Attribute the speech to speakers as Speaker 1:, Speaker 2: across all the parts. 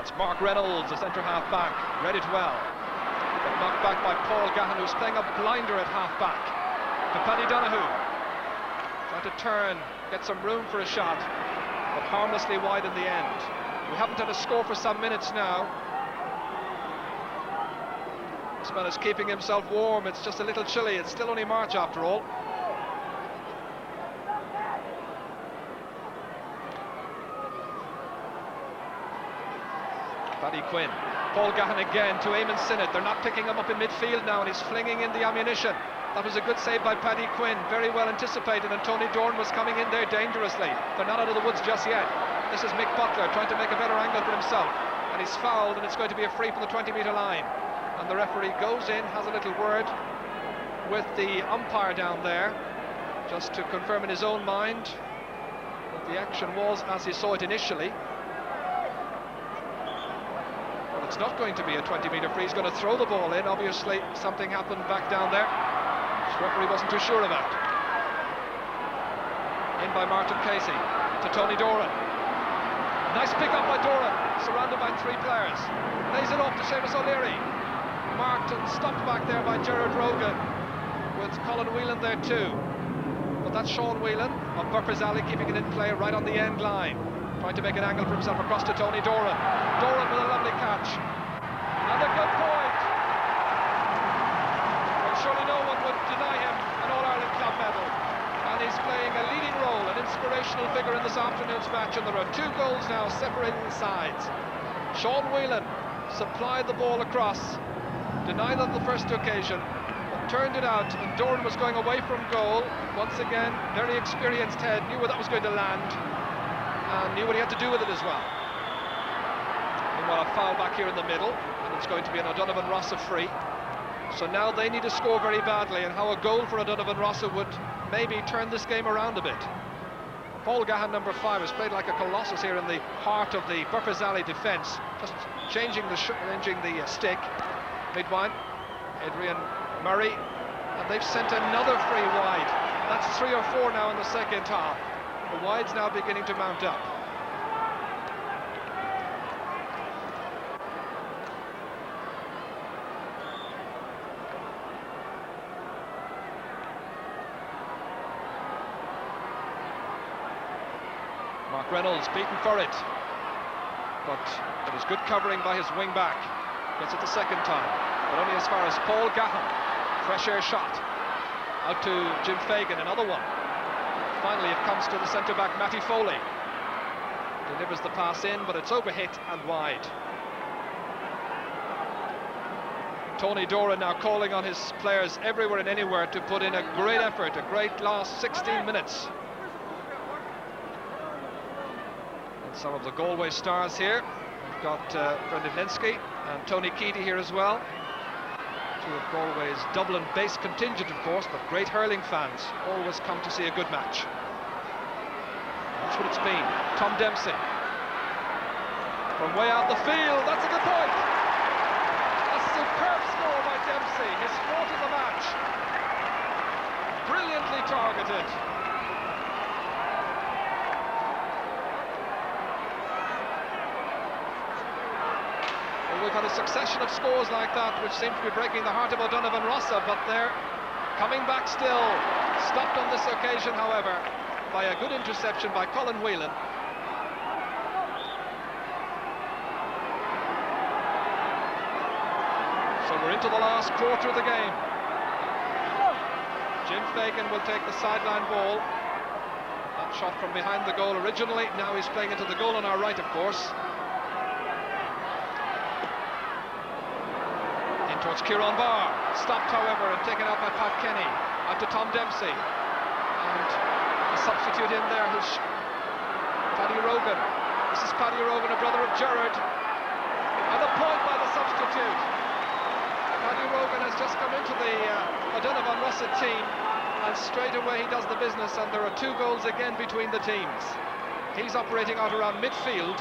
Speaker 1: That's Mark Reynolds, the centre half back, read it well. But knocked back by Paul Gahan, who's playing a blinder at half back. To Paddy Donahue, trying to turn, get some room for a shot, but harmlessly wide in the end. We haven't had a score for some minutes now. This man is keeping himself warm. It's just a little chilly. It's still only March after all. Paddy Quinn, Paul Gahan again to Eamon Sinnott. They're not picking him up in midfield now, and he's flinging in the ammunition. That was a good save by Paddy Quinn, very well anticipated, and Tony Dorn was coming in there dangerously. They're not out of the woods just yet. This is Mick Butler trying to make a better angle for himself, and he's fouled, and it's going to be a free from the 20-metre line. And the referee goes in, has a little word with the umpire down there, just to confirm in his own mind that the action was as he saw it initially. Well, it's not going to be a 20-metre free. He's going to throw the ball in. Obviously, something happened back down there. The referee wasn't too sure about. In by Martin Casey to Tony Doran. Nice pick up by Doran, surrounded by three players. Lays it off to Seamus O'Leary. Marked and stopped back there by Gerard Rogan, with Colin Whelan there too. But that's Sean Whelan of Burpers Alley, keeping it in play right on the end line, trying to make an angle for himself across to Tony Doran. Doran with a lovely catch and a good point. Well, surely no one would deny him an All-Ireland Club medal, and he's playing a leading role, an inspirational figure in this afternoon's match. And there are 2 goals now separating the sides. Sean Whelan supplied the ball across, denied on the first occasion, but turned it out, and Doran was going away from goal. Once again, very experienced head, knew where that was going to land, and knew what he had to do with it as well. Meanwhile, a foul back here in the middle, and it's going to be an O'Donovan Rossa free. So now they need to score very badly, and how a goal for O'Donovan Rossa would maybe turn this game around a bit. Paul Gahan, number 5, has played like a colossus here in the heart of the Burpers Alley defence, just changing the stick. Midwine, Adrian Murray, and they've sent another free wide. That's 3 or 4 now in the second half. The wide's now beginning to mount up. Mark Reynolds beaten for it, but it was good covering by his wing back. Gets it the second time, but only as far as Paul Gahan. Fresh air shot out to Jim Fagan, another one. Finally it comes to the centre back Matty Foley. Delivers the pass in, but it's overhit and wide. Tony Doran now calling on his players everywhere and anywhere to put in a great effort, a great last 16 minutes. And some of the Galway stars here. We've got Brendan Lenski and Tony Keaty here as well. 2 of Galway's Dublin-based contingent, of course, but great hurling fans always come to see a good match. That's what it's been. Tom Dempsey from way out the field. That's a good point. A superb score by Dempsey, his 4th of the match. Brilliantly targeted. We've had a succession of scores like that, which seem to be breaking the heart of O'Donovan Rossa, but they're coming back still. Stopped on this occasion, however, by a good interception by Colin Whelan. So we're into the last quarter of the game. Jim Fagan will take the sideline ball. That shot from behind the goal originally, now he's playing into the goal on our right, of course. Towards Kieran Barr, stopped however and taken out by Pat Kenny, out to Tom Dempsey, and a substitute in there who's Paddy Rogan. This is Paddy Rogan, a brother of Gerard, and a point by the substitute. Paddy Rogan has just come into the O'Donovan Rossa team, and straight away he does the business, and there are 2 goals again between the teams. He's operating out around midfield.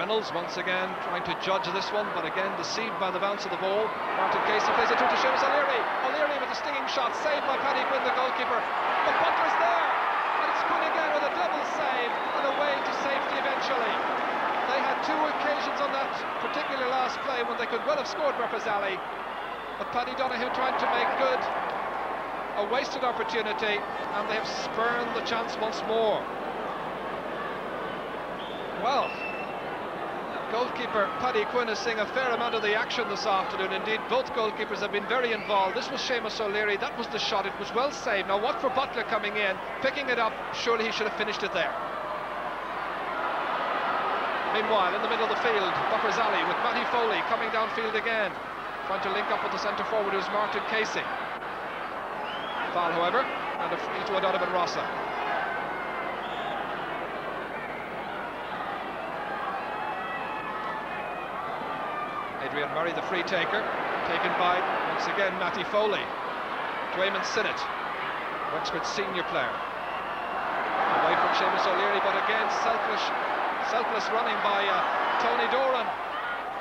Speaker 1: Reynolds once again trying to judge this one, but again deceived by the bounce of the ball. Martin Casey plays it through to Seamus O'Leary. O'Leary with a stinging shot, saved by Paddy Quinn, the goalkeeper. But Butler's there, and it's Quinn again with a double save and away to safety eventually. They had two occasions on that particular last play when they could well have scored Represali, but Paddy Donahue tried to make good a wasted opportunity, and they have spurned the chance once more. Well, goalkeeper Paddy Quinn is seeing a fair amount of the action this afternoon. Indeed, both goalkeepers have been very involved. This was Seamus O'Leary, that was the shot, it was well saved. Now what for Butler coming in, picking it up, surely he should have finished it there. Meanwhile, in the middle of the field, Buffers Alley with Matty Foley coming downfield again, trying to link up with the centre forward who's Martin Casey. Foul, however, and a free to Donovan Rossa. Adrian Murray, the free taker, taken by, once again, Matty Foley. Dwayman Sinnott, Wexford senior player. Away from Seamus O'Leary, but again, selfless running by Tony Doran.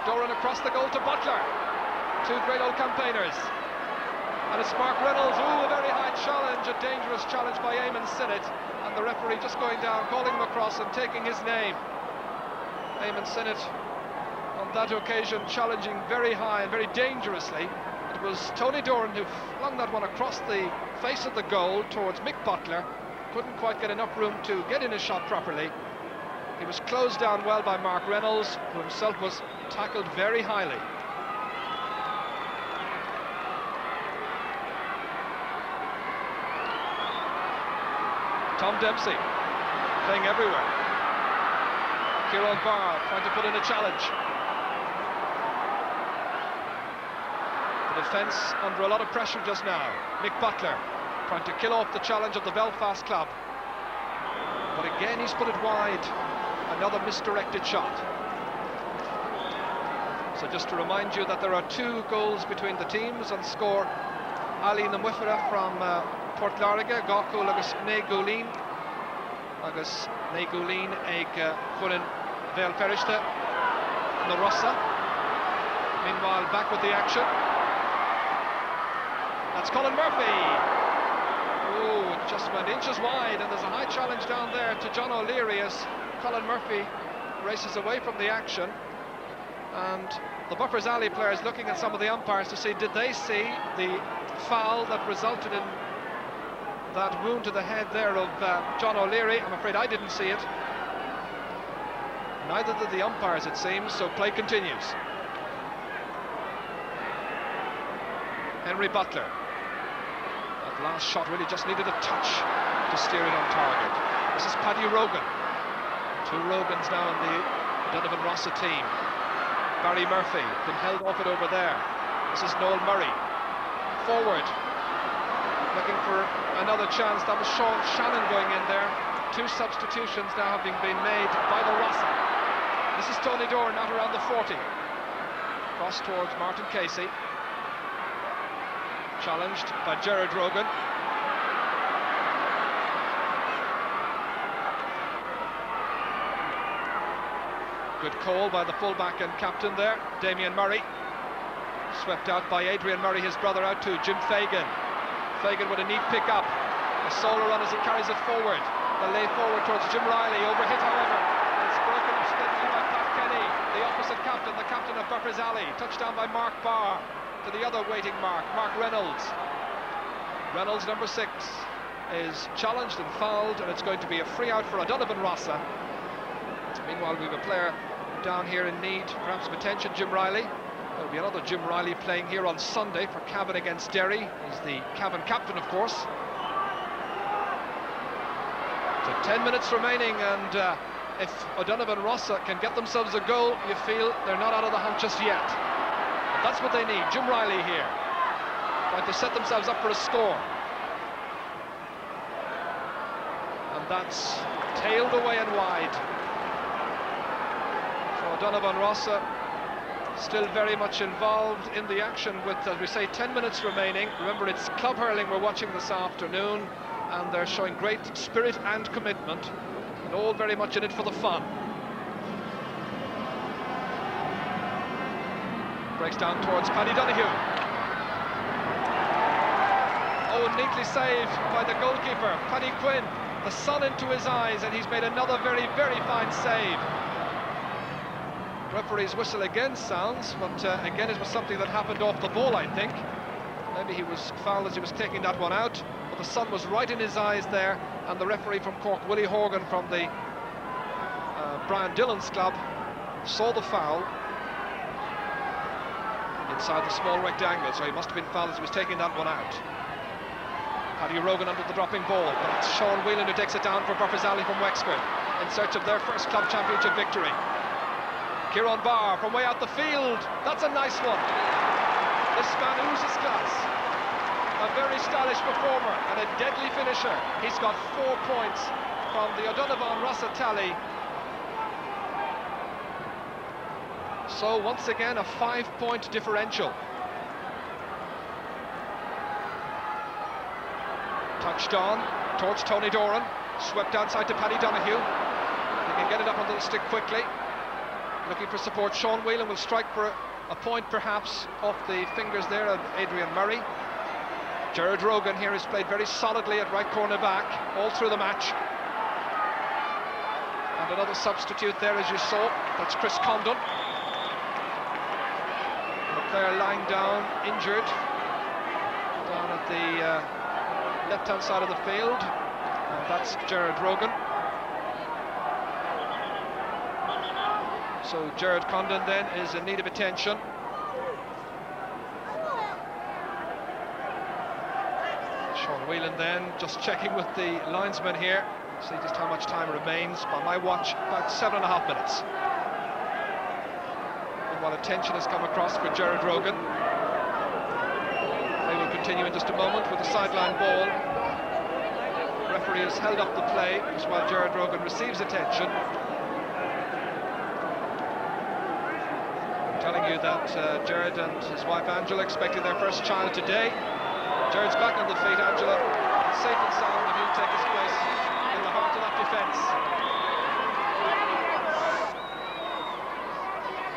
Speaker 1: Doran across the goal to Butler. Two great old campaigners. And it's Mark Reynolds, a very high challenge, a dangerous challenge by Eamon Sinnott, and the referee just going down, calling him across and taking his name. Eamon Sinnott on that occasion challenging very high and very dangerously. It was Tony Doran who flung that one across the face of the goal towards Mick Butler. Couldn't quite get enough room to get in his shot properly. He was closed down well by Mark Reynolds, who himself was tackled very highly. Tom Dempsey playing everywhere. Kieran Barr trying to put in a challenge. The defence under a lot of pressure just now. Mick Butler trying to kill off the challenge of the Belfast club. But again he's put it wide. Another misdirected shot. So just to remind you that there are 2 goals between the teams on score. Ali Namwifera from Port Larga, Gaku agus Negulin agus Negulin ag Furin Vale Ferishta na Rossa. Meanwhile, back with the action. That's Colin Murphy. Oh, it just went inches wide, and there's a high challenge down there to John O'Leary as Colin Murphy races away from the action. And the Buffers Alley players looking at some of the umpires to see, did they see the foul that resulted in that wound to the head there of John O'Leary? I'm afraid I didn't see it. Neither did the umpires, it seems, so play continues. Henry Butler. That last shot really just needed a touch to steer it on target. This is Paddy Rogan. 2 Rogans now in the Donovan Rossa team. Barry Murphy, been held off it over there. This is Noel Murray. Forward. Looking for another chance. That was Sean Shannon going in there. 2 substitutions now having been made by the Rossa. This is Tony Doran out around the 40. Cross towards Martin Casey. Challenged by Gerard Rogan. Good call by the fullback and captain there, Damien Murray. Swept out by Adrian Murray, his brother, out to Jim Fagan. Fagan with a neat pick up. A solo run as he carries it forward. The lay forward towards Jim Riley, overhit however. It's broken up slightly by Pat Kenny, the opposite captain, the captain of Buffers Alley. Touchdown by Mark Barr to the other waiting mark, Mark Reynolds. Reynolds, number 6, is challenged and fouled, and it's going to be a free out for Donovan Rossa. Meanwhile, we have a player down here in need, perhaps of attention, Jim Riley. There'll be another Jim Riley playing here on Sunday for Cavan against Derry. He's the Cavan captain, of course. So 10 minutes remaining, and if O'Donovan Rossa can get themselves a goal, you feel they're not out of the hunt just yet. But that's what they need. Jim Riley here, trying to set themselves up for a score. And that's tailed away and wide. Donovan Rossa still very much involved in the action with, as we say, 10 minutes remaining. Remember, it's club hurling we're watching this afternoon, and they're showing great spirit and commitment, and all very much in it for the fun. Breaks down towards Paddy Donoghue. Oh, neatly saved by the goalkeeper, Paddy Quinn. The sun into his eyes, and he's made another very, very fine save. Referee's whistle again sounds, but again it was something that happened off the ball, I think. Maybe he was fouled as he was taking that one out, but the sun was right in his eyes there, and the referee from Cork, Willie Horgan from the Brian Dillon's club, saw the foul inside the small rectangle, so he must have been fouled as he was taking that one out. Paddy Rogan under the dropping ball, but it's Sean Whelan who takes it down for Burfazali from Wexford in search of their first club championship victory. Kieran Barr from way out the field, that's a nice one. This man oozes class. A very stylish performer and a deadly finisher. He's got 4 points from the O'Donovan Rossa tally. So once again a 5-point differential. Touched on towards Tony Doran, swept outside to Paddy Donoghue. He can get it up onto the stick quickly. Looking for support. Sean Whelan will strike for a point perhaps off the fingers there of Adrian Murray. Gerard Rogan here has played very solidly at right corner back all through the match. And another substitute there, as you saw, that's Chris Condon. The player lying down, injured, down at the left-hand side of the field, and that's Gerard Rogan. So Gerard Condon then is in need of attention. Sean Whelan then just checking with the linesman here, see just how much time remains. By my watch, about 7.5 minutes. And while attention has come across for Gerard Rogan, they will continue in just a moment with the sideline ball. The referee has held up the play as while Gerard Rogan receives attention. Telling you that Gerard and his wife Angela expecting their first child today. Gerard's back on the feet, Angela, safe and sound, and he'll take his place in the heart of that defence.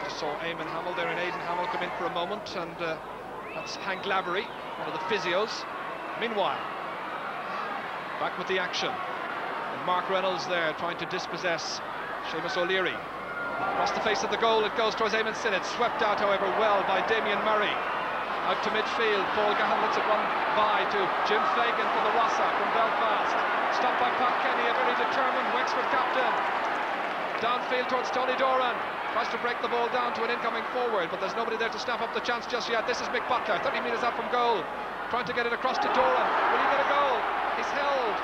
Speaker 1: Just saw Eamon Hamill there, and Aidan Hamill come in for a moment, and that's Hank Lavery, one of the physios. Meanwhile, back with the action, and Mark Reynolds there trying to dispossess Seamus O'Leary. Across the face of the goal it goes towards Eamon Sinnott, swept out however well by Damien Murray. Out to midfield, Paul Gahan lets it run by to Jim Fagan for the Rossa from Belfast. Stopped by Pat Kenny, a very determined Wexford captain. Downfield towards Tony Doran, tries to break the ball down to an incoming forward, but there's nobody there to snap up the chance just yet. This is Mick Butler, 30 metres out from goal, trying to get it across to Doran. Will he get a goal? He's held,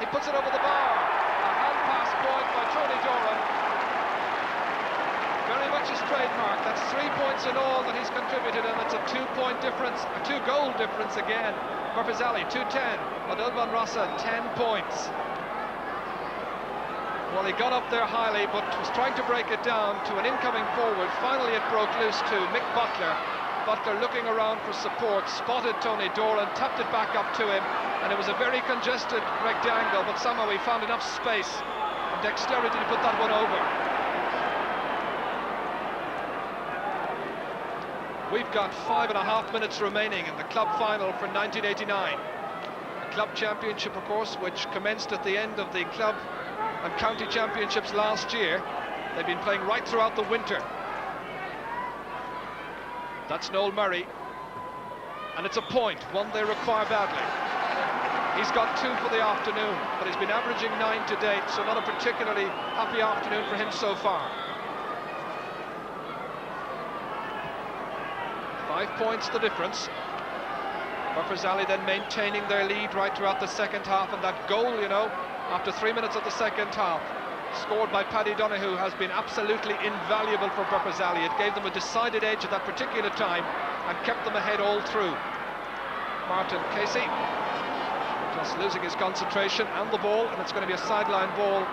Speaker 1: he puts it over the bar. A hand pass point by Tony Doran. Very much his trademark. That's 3 points in all that he's contributed, and it's a 2-point difference, a 2-goal difference again. Burfazali 2-10, O'Donovan Rossa 10 points. Well, he got up there highly, but was trying to break it down to an incoming forward. Finally, it broke loose to Mick Butler. Butler looking around for support, spotted Tony Doran, tapped it back up to him, and it was a very congested rectangle, but somehow he found enough space and dexterity to put that one over. We've got 5.5 minutes remaining in the club final for 1989. A club championship, of course, which commenced at the end of the club and county championships last year. They've been playing right throughout the winter. That's Noel Murray. And it's a point, one they require badly. He's got 2 for the afternoon, but he's been averaging 9 to date, so not a particularly happy afternoon for him so far. 5 points the difference. Burfazali then maintaining their lead right throughout the second half, and that goal, you know, after 3 minutes of the second half, scored by Paddy Donoghue, has been absolutely invaluable for Burfazali. It gave them a decided edge at that particular time and kept them ahead all through. Martin Casey just losing his concentration and the ball, and it's going to be a sideline ball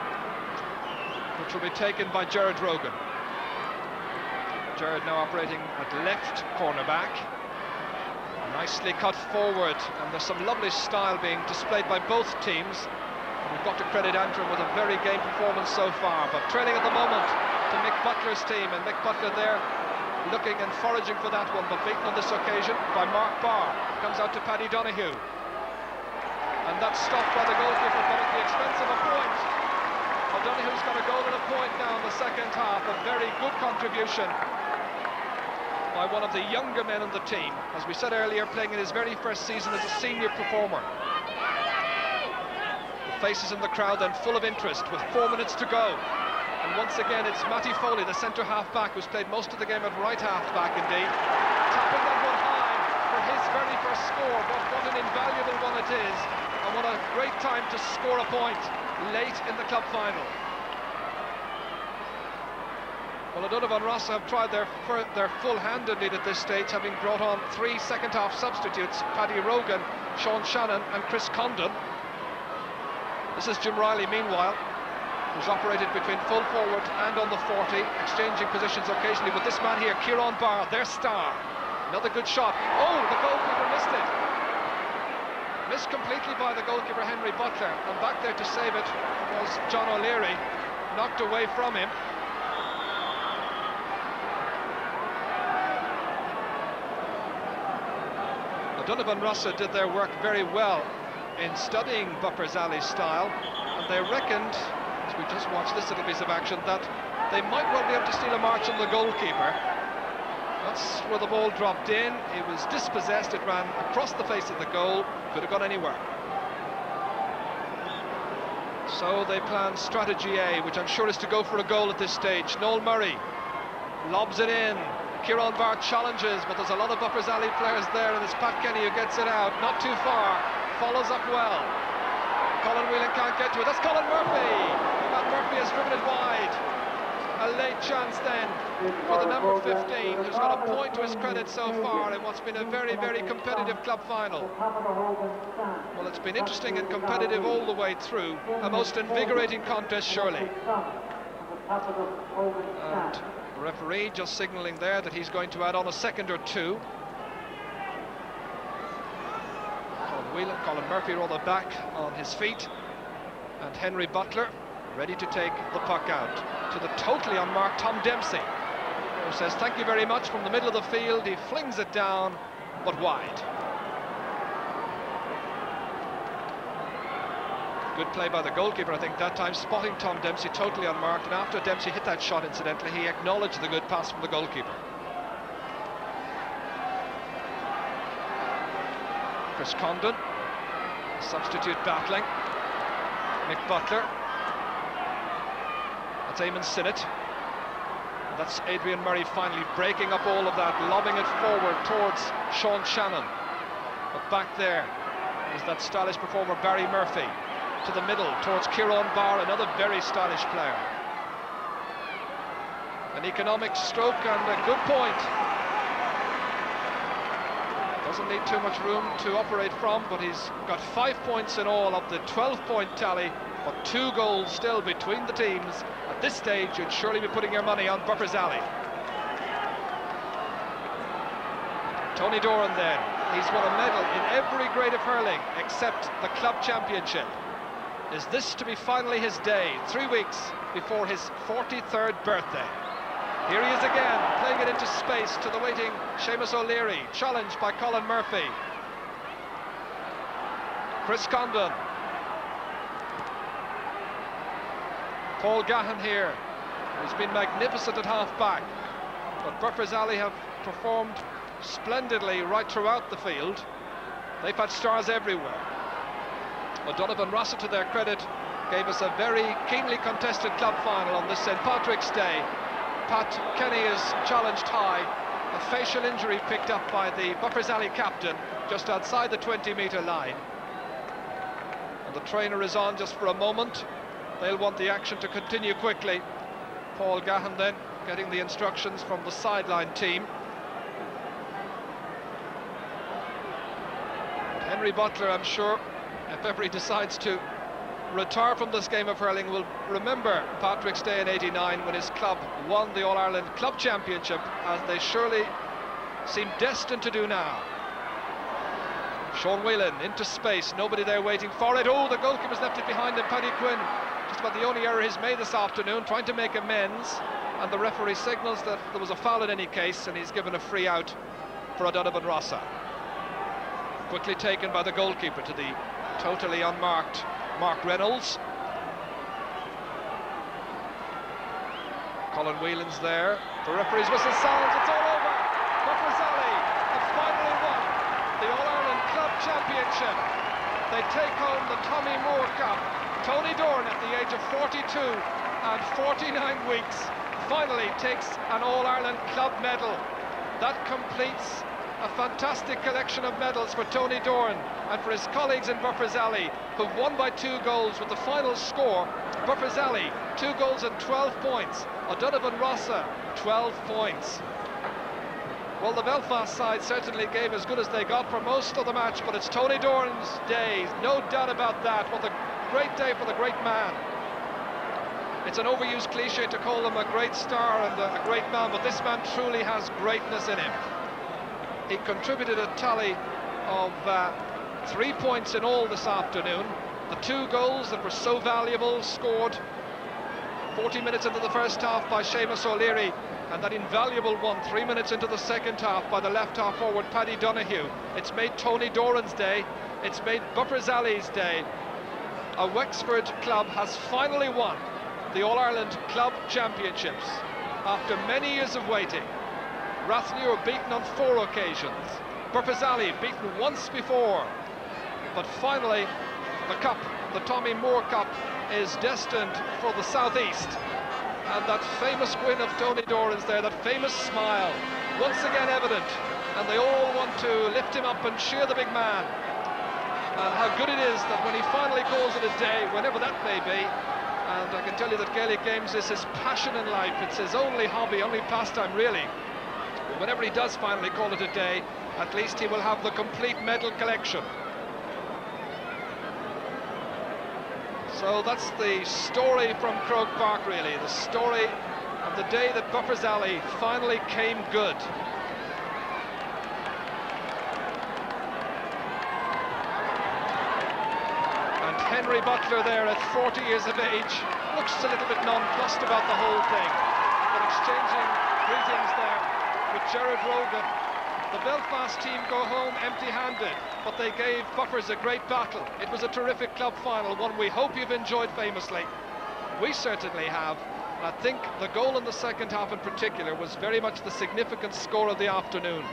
Speaker 1: which will be taken by Gerard Rogan. Gerard now operating at left cornerback, nicely cut forward, and there's some lovely style being displayed by both teams. We've got to credit Antrim with a very game performance so far, but trailing at the moment to Mick Butler's team, and Mick Butler there looking and foraging for that one, but beaten on this occasion by Mark Barr. Comes out to Paddy Donoghue. And that's stopped by the goalkeeper, but at the expense of a point. O'Donoghue's got a goal and a point now in the second half. A very good contribution by one of the younger men on the team. As we said earlier, playing in his very first season as a senior performer. The faces in the crowd then full of interest with 4 minutes to go. And once again, it's Matty Foley, the centre half-back, who's played most of the game at right half-back indeed. Tapping that one high for his very first score, but what an invaluable one it is. And what a great time to score a point late in the club final. Well, O'Donovan Rossa have tried their full hand indeed at this stage, having brought on 3 second-half substitutes, Paddy Rogan, Sean Shannon and Chris Condon. This is Jim Riley, meanwhile, who's operated between full forward and on the 40, exchanging positions occasionally with this man here, Kieran Barr, their star. Another good shot. Oh, the goalkeeper missed it. Missed completely by the goalkeeper, Henry Butler, and back there to save it was John O'Leary, knocked away from him. O'Donovan Rossa did their work very well in studying Bupper's alley style, and they reckoned, as we just watched this little piece of action, that they might well be able to steal a march on the goalkeeper. That's where the ball dropped in. It was dispossessed, it ran across the face of the goal, could have gone anywhere. So they planned strategy A, which I'm sure is to go for a goal at this stage. Noel Murray lobs it in. Kieran Barr challenges, but there's a lot of Bupper's alley players there, and it's Pat Kenny who gets it out, not too far, follows up well. Colin Whelan can't get to it, that's Colin Murphy! And Murphy has driven it wide. A late chance then for the number 15, who's got a point to his credit so far in what's been a very, very competitive club final. Well, it's been interesting and competitive all the way through, a most invigorating contest surely. And the referee just signalling there that he's going to add on a second or two. Colin Murphy rather back on his feet, and Henry Butler ready to take the puck out to the totally unmarked Tom Dempsey, who says thank you very much from the middle of the field. He flings it down, but wide. Good play by the goalkeeper, I think, that time, spotting Tom Dempsey totally unmarked, and after Dempsey hit that shot, incidentally, he acknowledged the good pass from the goalkeeper. Chris Condon, substitute battling. Mick Butler. That's Eamon Sinnott. And that's Adrian Murray finally breaking up all of that, lobbing it forward towards Sean Shannon. But back there is that stylish performer Barry Murphy. To the middle towards Kieran Barr, another very stylish player. An economic stroke and a good point. Doesn't need too much room to operate from, but he's got 5 points in all of the 12-point tally, but 2 goals still between the teams. At this stage, you'd surely be putting your money on Bupper's alley. Tony Doran then, he's won a medal in every grade of hurling except the club championship. Is this to be finally his day, 3 weeks before his 43rd birthday? Here he is again, playing it into space to the waiting Seamus O'Leary, challenged by Colin Murphy. Chris Condon. Paul Gahan here, who's been magnificent at half-back. But Bupper's alley have performed splendidly right throughout the field. They've had stars everywhere. O'Donovan Rossa, to their credit, gave us a very keenly contested club final on this St. Patrick's Day. Pat Kenny is challenged high, a facial injury picked up by the Bupper's alley captain just outside the 20-metre line. And the trainer is on just for a moment. They'll want the action to continue quickly. Paul Gahan then getting the instructions from the sideline team. But Henry Butler, I'm sure, if ever he decides to retire from this game of hurling, will remember Patrick's Day in '89 when his club won the All-Ireland Club Championship, as they surely seem destined to do now. Sean Whelan into space, nobody there waiting for it. Oh, the goalkeeper's left it behind him, Paddy Quinn. Just about the only error he's made this afternoon, trying to make amends. and the referee signals that there was a foul in any case, and he's given a free out for O'Donovan Rossa. Quickly taken by the goalkeeper to the totally unmarked Mark Reynolds. Colin Whelan's there. The referee's whistle sounds, it's all over. Buffers-Alley have finally won the All-Ireland Club Championship. They take home the Tommy Moore Cup. Tony Doran, at the age of 42 and 49 weeks, finally takes an All-Ireland Club medal. That completes a fantastic collection of medals for Tony Doran and for his colleagues in Buffers-Alley, who've won by 2 goals with the final score. Buffers-Alley, 2 goals and 12 points. O'Donovan Rossa, 12 points. Well, the Belfast side certainly gave as good as they got for most of the match, but it's Tony Doran's day, no doubt about that. What a great day for the great man. It's an overused cliche to call him a great star and a great man, but this man truly has greatness in him. He contributed a tally of 3 points in all this afternoon. The 2 goals that were so valuable, scored 40 minutes into the first half by Seamus O'Leary, and that invaluable one 3 minutes into the second half by the left half forward Paddy Donoghue. It's made Tony Doran's day, it's made Buffers-Alley's day. A Wexford club has finally won the All-Ireland Club Championships after many years of waiting. Rathnew were beaten on 4 occasions, Buffers-Alley beaten once before, but finally the cup, the Tommy Moore Cup, is destined for the southeast. And that famous grin of Tony Doran's there, that famous smile, once again evident, and they all want to lift him up and cheer the big man. And how good it is that when he finally calls it a day, whenever that may be, and I can tell you that Gaelic games is his passion in life, it's his only hobby, only pastime really. But whenever he does finally call it a day, at least he will have the complete medal collection. So that's the story from Croke Park, really, the story of the day that Buffers-Alley finally came good. And Henry Butler there at 40 years of age looks a little bit nonplussed about the whole thing, but exchanging greetings there with Gerard Rogan. The Belfast team go home empty-handed, but they gave Buffers a great battle. It was a terrific club final, one we hope you've enjoyed famously. We certainly have. I think the goal in the second half in particular was very much the significant score of the afternoon.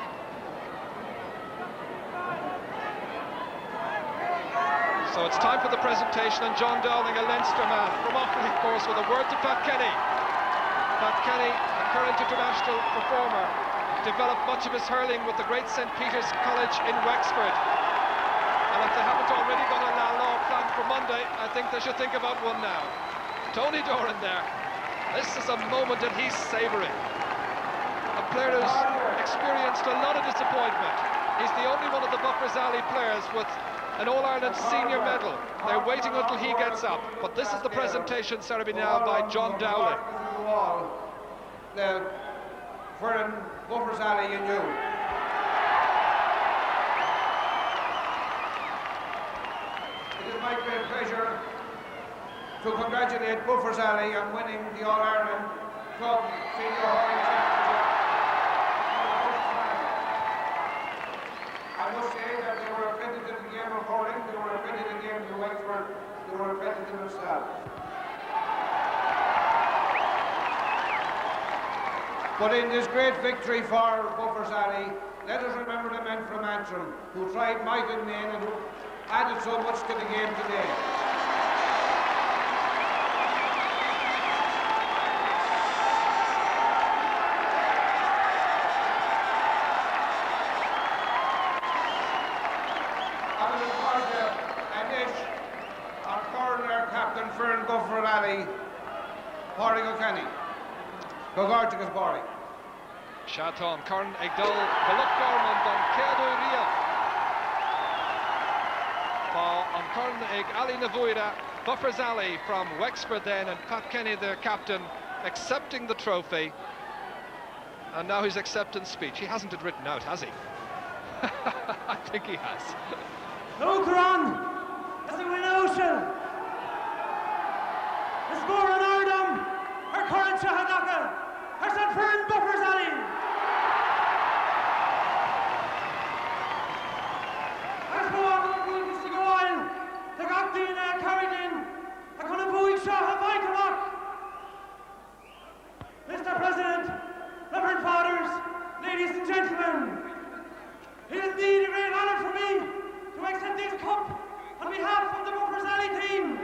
Speaker 1: So it's time for the presentation, and John Dowling, a Leinster man from Offaly, of course, with a word to Pat Kenny. Pat Kenny, a current international performer, developed much of his hurling with the great St. Peter's College in Wexford. And if they haven't already got a La Law planned for Monday, I think they should think about one now. Tony Doran there. This is a moment that he's savouring. A player who's experienced a lot of disappointment. He's the only one of the Buffers-Alley players with an All-Ireland senior medal. They're waiting until he gets up. But this is the presentation ceremony now by John Dowling.
Speaker 2: For Buffers-Alley and you. It is my great pleasure to congratulate Buffers-Alley on winning the All-Ireland Club Senior Hurling Championship. I must say that they were accredited in the game of hurling, they were accredited in the game of Wexford, they were accredited themselves. But in this great victory for Buffers-Alley, let us remember the men from Antrim who tried might and main and who added so much to the game today. Our coroner captain Fern Buffers-Alley, Pádraig O'Kenny. Gogortigus Bori.
Speaker 1: Chaton, Corn Egdol, Baluk Gorman, Don Kedu Ria. On Corn Eg Ali Navuira, Buffers-Alley from Wexford then, and Pat Kenny, their captain, accepting the trophy. And now his acceptance speech. He hasn't it written out, has he? I think he has.
Speaker 3: No, Quran, as a win ocean. It's more an Ardum, our current Shahadaka. behalf of the Buffers Alley team.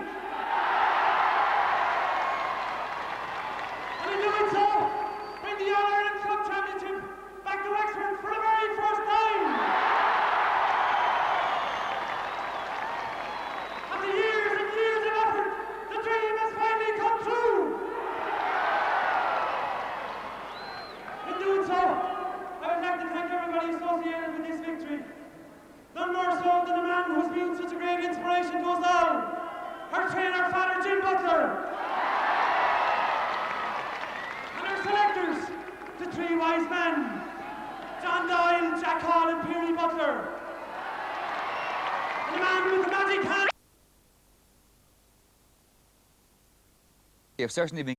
Speaker 3: And in doing so, bring the All-Ireland Club Championship back to Wexford for the very first time. After years and years of effort, the dream has finally come true. In doing so, I would like to thank everybody associated with this victory. None more so than a man who has been such a great inspiration to us all, our trainer, Father Jim Butler. And our selectors, the three wise men, John Doyle, Jack Hall and Peary Butler. And the man with the magic hand.
Speaker 4: You've certainly been